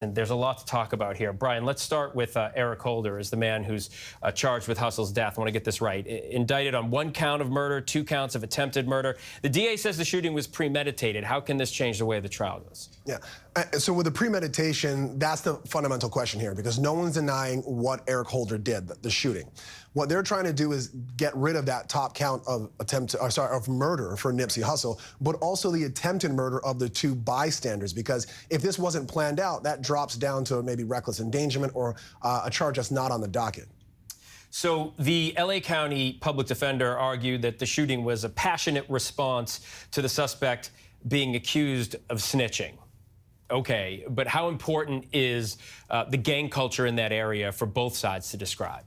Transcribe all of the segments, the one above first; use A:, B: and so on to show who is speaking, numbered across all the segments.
A: And there's a lot to talk about here. Brian, let's start with Eric Holder as the man who's charged with Hussle's death. I want to get this right. Indicted on 1 count of murder, 2 counts of attempted murder. The DA says the shooting was premeditated. How can this change the way the trial goes?
B: Yeah. So with the premeditation, that's the fundamental question here, because no one's denying what Eric Holder did, the shooting. What they're trying to do is get rid of that top count of murder for Nipsey Hussle, but also the attempted murder of the 2 bystanders, because if this wasn't planned out, that drops down to maybe reckless endangerment or a charge that's not on the docket.
A: So the LA County public defender argued that the shooting was a passionate response to the suspect being accused of snitching. Okay, but how important is the gang culture in that area for both sides to describe?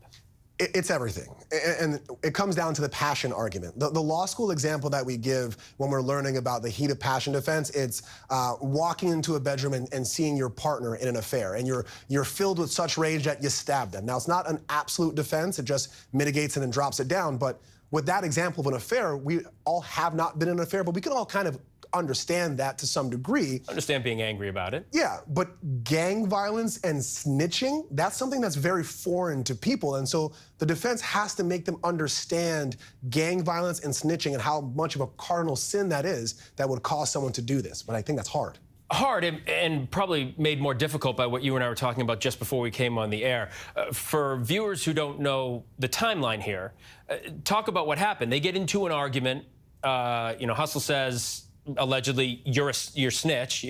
B: It's everything, and it comes down to the passion argument. The law school example that we give when we're learning about the heat of passion defense, it's walking into a bedroom and seeing your partner in an affair, and you're filled with such rage that you stab them. Now, it's not an absolute defense, it just mitigates it and drops it down, but with that example of an affair, we all have not been in an affair, but we can all kind of understand that to some degree.
A: Understand being angry about it.
B: Yeah, but gang violence and snitching, that's something that's very foreign to people. And so the defense has to make them understand gang violence and snitching and how much of a cardinal sin that is that would cause someone to do this. But I think that's hard.
A: Hard and probably made more difficult by what you and I were talking about just before we came on the air. For viewers who don't know the timeline here, talk about what happened. They get into an argument. Hussle says, allegedly, you're a snitch.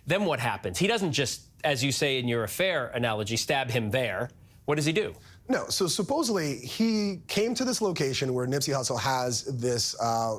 A: Then what happens? He doesn't just, as you say in your affair analogy, stab him there. What does he do?
B: No, so supposedly he came to this location where Nipsey Hussle has this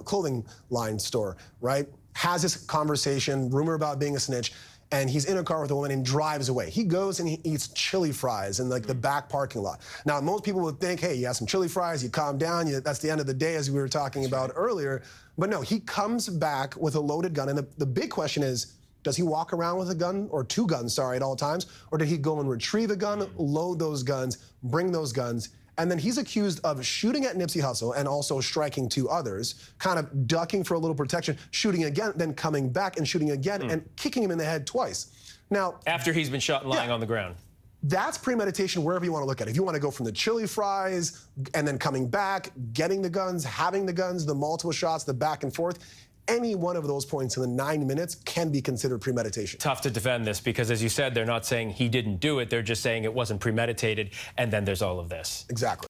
B: clothing line store, right? Has this conversation, rumor about being a snitch, and he's in a car with a woman and drives away. He goes and he eats chili fries in like the back parking lot. Now, most people would think, hey, you have some chili fries, you calm down, that's the end of the day, as we were talking about earlier. But no, he comes back with a loaded gun, and the big question is, does he walk around with a gun, or 2 guns, sorry, at all times? Or did he go and retrieve a gun, load those guns, bring those guns? And then he's accused of shooting at Nipsey Hussle and also striking 2 others, kind of ducking for a little protection, shooting again, then coming back and shooting again and kicking him in the head twice. Now,
A: after he's been shot and lying on the ground.
B: That's premeditation wherever you want to look at it. If you want to go from the chili fries and then coming back, getting the guns, having the guns, the multiple shots, the back and forth, any one of those points in the 9 minutes can be considered premeditation.
A: Tough to defend this because, as you said, they're not saying he didn't do it. They're just saying it wasn't premeditated, and then there's all of this.
B: Exactly.